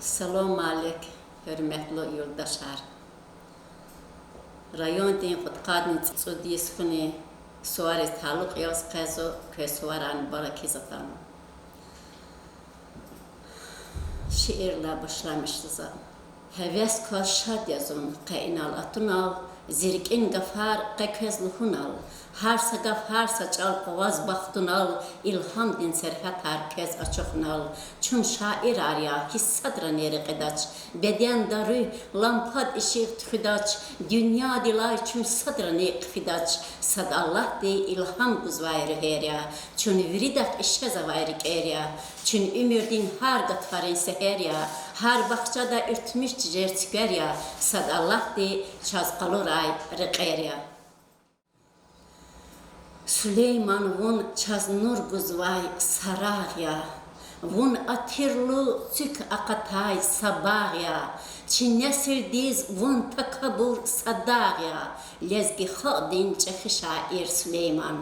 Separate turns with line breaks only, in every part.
Salam aleyk, hürmetli yurdaşlar. Rayon din xudqadni tsudis kuni suarez taluk yaz qazo ke suaran barakizatan. Şiirle başlamışız. Heves kaşat yazın qainal atunal zirkin gafar qakazluhunal. Harsa gaf harsa çal qavaz baxtunal ilham din serhat herkes açıqnal. Çün şair arya hissadra neri qadaç beden darı lampad ışık tüdaç dünya dilay çün sadra ne qfidaç sad Allah de ilham guzvayr herya çün viridak işe zavayr kerya çün ümirdin har gatfarin seherya har bahçada ürtmüş cicer çıkarya sad Allah de çaz qaluray riqerya Süleyman vun çaz nur guzvay saragya vun atirlu çük akatay sabagya çi nesil diz vun takabur sadagya lezgi khadin çehi şair Süleyman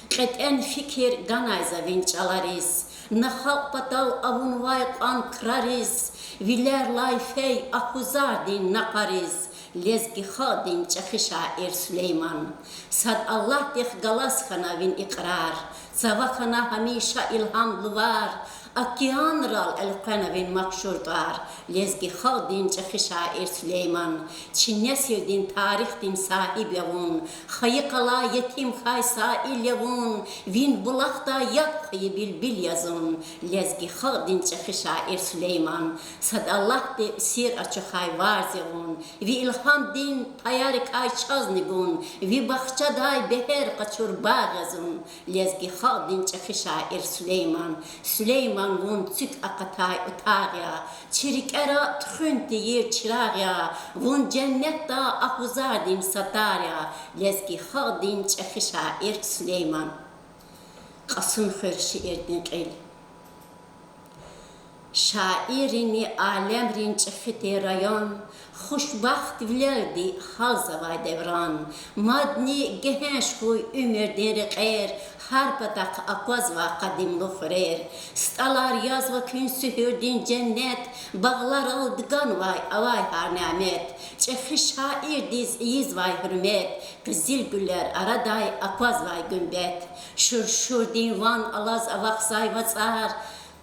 qeten fikir ganayza vinçalariz naha patav avun vay qan krariz viler layfey akuzar din naqariz lezgi khadin çehi şair Süleyman sad Allah deh galas khanavin iqrar savakana hamisha ilham var Akiyan ral el-qanavin makşurdar lezgi khadin çehi şair Süleyman çi nesildin tarixdin sahib yavun khayqala yetim khaysa il yavun vin bulaqda yat bilbil yazın lezgi khadin çehi şair Süleyman sad Allah de sir açı hayvar zevun vi ilham din tayar kay çaznigun vi bahçaday beher qaçur bağazın lezgi khadin çehi şair Süleyman vun çük akatay utagya çirik era txünti yer çiragya vun cennet da ahuzadin satarya lezgi khadin çehi şair Süleyman qasın xır şiirdin qil şairini alemrin çehi rayon خوشبخت ولدی خالزوای دوران مدنی گهش خوی عمر دیر غیر هر پتاق اقواز و قدیم لخریر ستالار یاز و کن سهردین جنت باغlar aldıgan vay avay har nimet çehi şair diz iyiz vay hürmet kızıl güller araday akvaz vay gümbet şur din van alaz avaqsay vatsar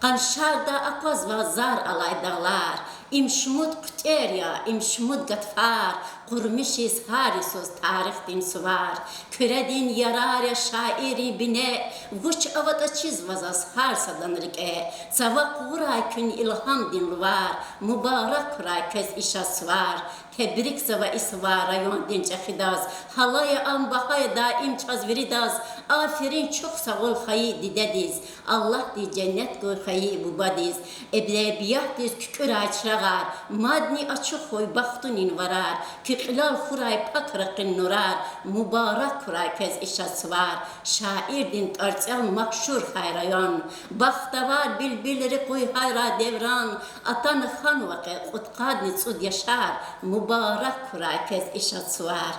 Qanşarda akvaz va zar alay dağlar İmşmud qterya imşmud gatfar qurmişiz harisos tarixdin suvar küredin yararya şairi bine vuç avata çiz vazas harsadan rike savak vuray kün ilham din luvar mübarek kuray kez işa suvar tebrik zava isva rayon din çekhidaz halaya ambahay daim çaz viridaz aferin çok sağ ol hayi didediz Allah di cennet gör hayi bubadiz Edebiyyatdin kükuray çırağar madni açık koy baxtunin varar Kıqlal xuray pakraqin nurar mübarek kuray kez işas var şairdin tarçal makşur hayrayan baxtavar bilbilleri koy hayra devran atan xan vaqe qutqadni tsud yaşar mübarek kuray kez işas var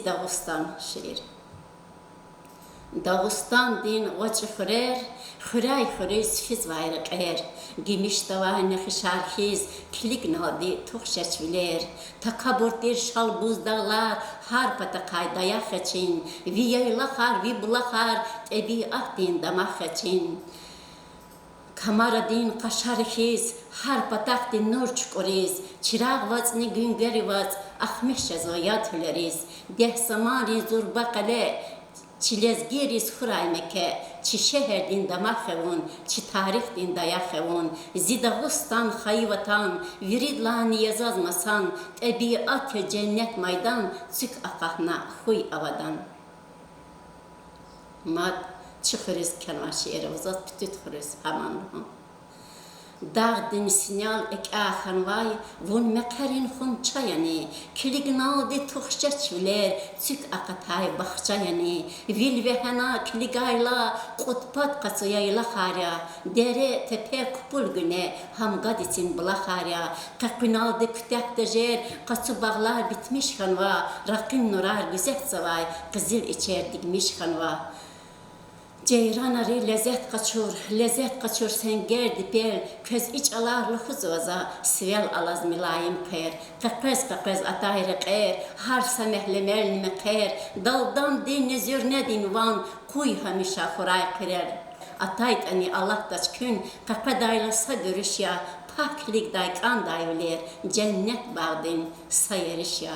Dağıstan şiir Dağıstan din vaçı xurer xuray xuris fiz vayr qer gimiştava nexşarxiz klik nadi tuxşeçviler takaburtir şal buzdağlar har pata qaydaya xeçin vi yaylaxar vi bulaxar tabiat din damaxeçin kamaradin qaşarxiz har pataq din nur çukoriz çiraq vatsni güngeri vats axmeş zoyat hüleriz deh samari zurbaqale Çilezgeriz xuraymeke, çi şehir din damaxevun, çi tarix din dayaxevun, Dağıstan xayvatan, viridlan yazazmasan, tabiat cennet maydan, çük aqahna xuy avadan. Mad çıxırız kelma şiiri, uzat pütüt xırız haman ruhum. Dağdın sinyal ek axan vay, vun meqerin xun çayani, kilignaldi tuxşeçviler, çük aqatay baxçayani, vil vehena kiligayla, qutpat qaçıyayla xarya, dere tepe kupul güne, hamgad için bula xarya, qaqinaldi kütekte jer, qaçı bağlar bitmiş xanva, raqin nurar güzet zavay, qızıl içer digmiş xanva. Ceyranarı lezzet kaçır sen gerdi pel, köz iç alarlı huzvaza, svel alaz milayim kayr, kakız atayri kayr, har samehle melnime kayr, daldan din zürnedin van, kuy hamişa kuray kayr. Atayt ani Allah daç kün, kakadaylasa görüş ya, paklik day kan dayvler, cennet bağdın sayeriş ya.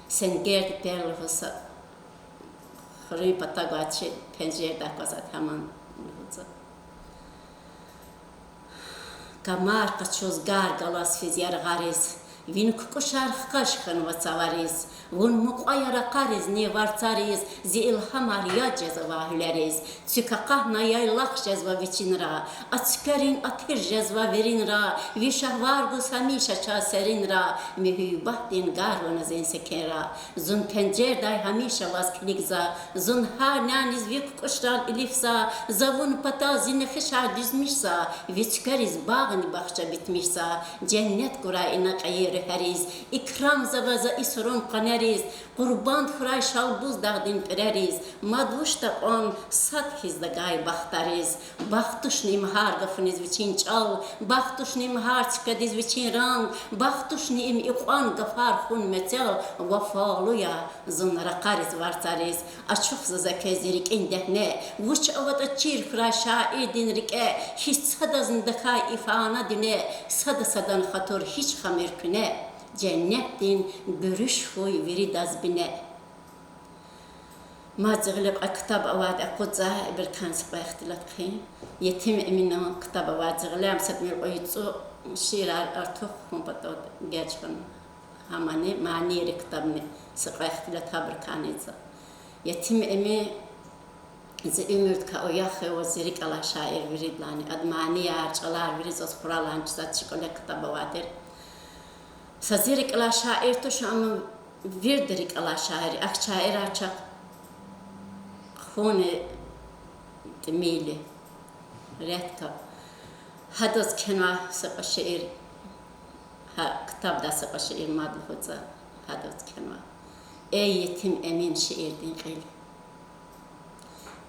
Sen gerdi pel huzvaza. Хры потагачи пенжерда казат хаман нухудза. Камар качоз гар галас физяр гариз. Вин кукушар хкашхан вацавариz. Вун мукаяра қариz ne vartariz. Zi ilhamar ya cezva hüleriz. Tükakah yaylak cezva viçinra. Atükerin atir cezva verinra. Vişah vargus hamişa çaserinra. Mühübahdin garvana zensekera. Zun pencerday hamişa vaskiligza. Zun har naniz vi kukuşlar ilifsa. Zavun pata zini hışar düzmişsa. Vitükeriz bağını bahçe bitmişsa. Cennet kurayına kayır heriz. İkram zavaza isurun kaneriz. Kurban kuray şalbuz dağdın pereriz. Madvuş da on sat hizda gay bahtariz. Bahtuş nimhar gafiniz viçin çal. Bahtuş nimhar çıkadiz viçin rang. Bahtuş nim iqan gafar hun metel. Vafaluya zunlara kariz vartariz. Açık zazakezirik indehne. Vuç avada çir kuray şair dinrike. Hiç sadazın dakay ifana dine. Sadan hatur hiç hamir küne. Cennetin görüş huy veri dazbine. Mazğılıp kitab avad akudza bir kansık ihtilat ki. Yetim eminim kitab avad zğılam satmir oyutsu şirar artık kumpatot geçkan. Hamane mani kitabne sık ihtilat haber kanıza. Yetim emi zimürt ka oyakhe ve zirik ala şair veridlani admani ya çalar veriz os kuralan çizat çıkole kitab avadır. Sazirik ala şair to şamı virdirik ala şair ak şair açak khone temili retka hadas kenva sıqa şair ha kitabda sıqa şair madhutsa hadas kenva ey yetim emin şairdin qil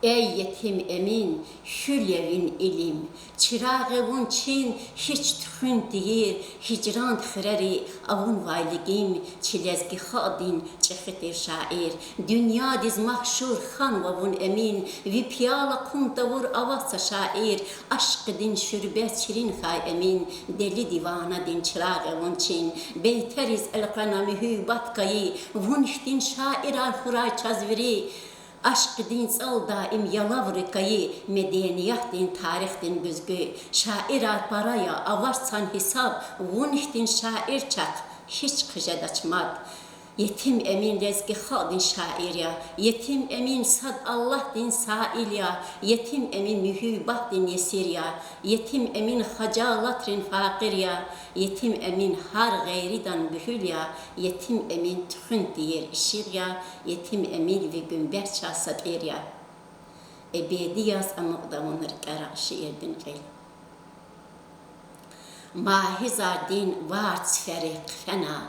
ey yetim emin hülyevin ilim çırağın çin hiç tühün değil hicran xireri avun vayligim çilezgi xadin çekhtir şair dünya diz mahşur xan vavun emin vi piyala kumtavur avasa şair aşk din şürbet çirin xay emin deli divana din çırağın çin beyteriz elqana mühübat kayı vunştin şair al xuray çazviri Aşk din sal daim yalavrikayı, medeniyet din tarih din büzgü, şair paraya avarsan hesap, vunih din şair çak, hiç kıjed açmad. Yetim emin rezgi khadin şair ya, yetim emin sad Allah din sail ya, yetim emin mühübat din yesir ya, yetim emin hacalatrin fakir ya, yetim emin har gayridan bühül ya, yetim emin tühün diyer işir ya, yetim emin ve günber çasadir ya. Ebedi yaz amıqdamunur qara şiirdin qil. Mahizar din var tsferi qfena,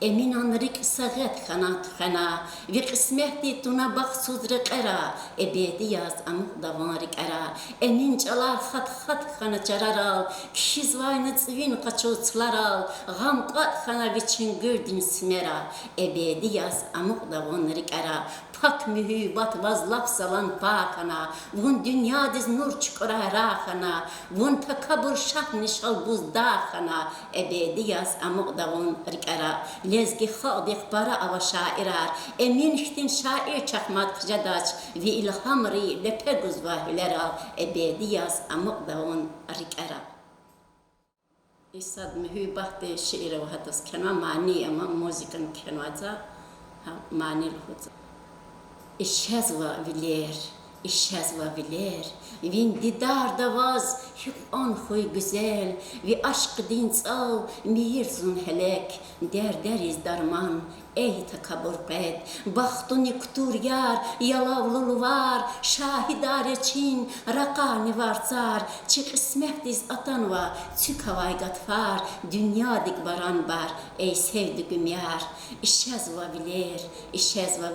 emin anrik sagat khanat khana ve kısmeti tuna baksudri qara ebedi yaz amıqdamunur qara emin çalar khat khana çararal kişizvayni tsvin qaçutslaral gam qat khana viçin gördün smera ebedi yaz amıqdamunur qara pak mühübat vazlaf salan pakana vun dünya diz nur çıkara rahana vun takabur şah nişal buzdahana ebedi yaz amıqdavun rikara lezgi xadik para ava şairar emin ihtin şair çakmat kıcadaç ve ilhamri lepeguz vahilera ebedi yaz amıqdavun rikara İsad mühübat de şiire ve hadas kenva mani ama müzikan kenvaza mani lhuza İşhezva viler, vin didar davaz, hük an huy güzel, vi aşk din sal, mihir zun helek, deriz darman, ey takabur qed, baxtuni kuturyar, yalavlulu var, şahidare çin, raqani varcar, çi qismetdiz atanva, çük havay gatfar, dünya dik baran bar, ey sevdigim yar, işezva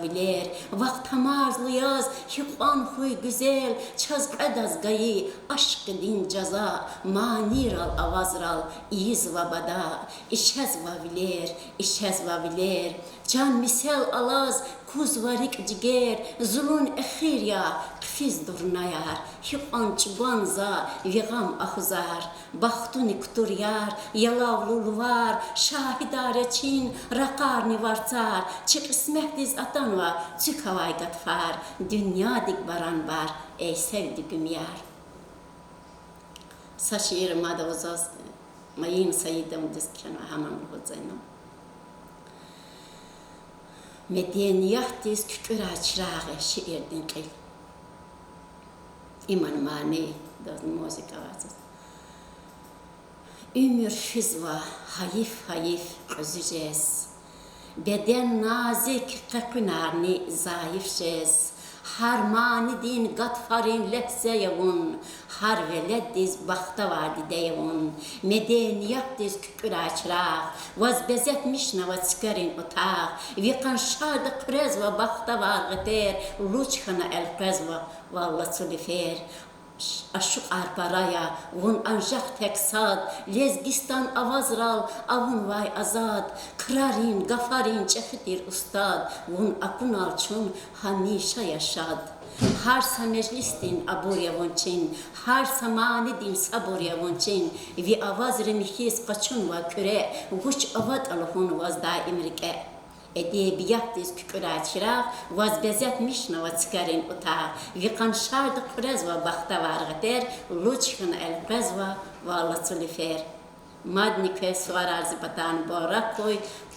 biler, vakt hamarzlı yaz, hiqan huy güzel, çazqadaz gayı, aşkı din caza, maniral avazral, izva bada, işezva biler, can misel alaz, kuz varik ciger, zulun ekhir ya, kfiz durnayar, hiqan çubanza, viğam ahuzar, baxtuni kuturyar, yalavlul var, şahidare çin, raqarni varcar, çi qismetdiz atanva, çük havay gatfar, dünya dik baran bar, ey sevdigim yar. Saşir mada uzaz, mayin sayidam dizken ve hamam ruhuzaynom. Medeniyetiz küküra çırağı şiirdin qil. İman mani, dozun müzik avazız. Ömür fizva, hayif üzücez. Beden nazik qaqınarni zayıf jez. Harmani din gatfarin lehzeyevun, har veleddiz baxta vadideyevun, medeniyetdiz küküra çıraq, vaz bezetmişna ve çıkarın otaq, viqan şardı qrezva baxta vağıter, luçkana el qrezva valla çulifer. Aşık arparaya, vun anjaq teksad, lezgistan avazral, avun vay azad, kırarin, gafarin, çehidir ustad, vun akunal çun, hamişa yaşad. Har sa meclistin aburya vonçin, har sa manidin saburya vonçin, vi avaz remihis qaçun va küre, guç avad alhun vazda Emirg'e. Эдебиятдин кüküra çıraq, vaz bezetmişna ve çıkarın utağa, viqan şardı qrezva baxta varğıter, luçkın el qrezva valla çulifer. Madni köy suar arzi batanı borak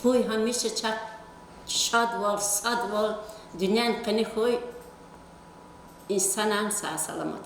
koy hamişe çak şad vol, sad vol, dünyan qini koy, insanan sağ salamat.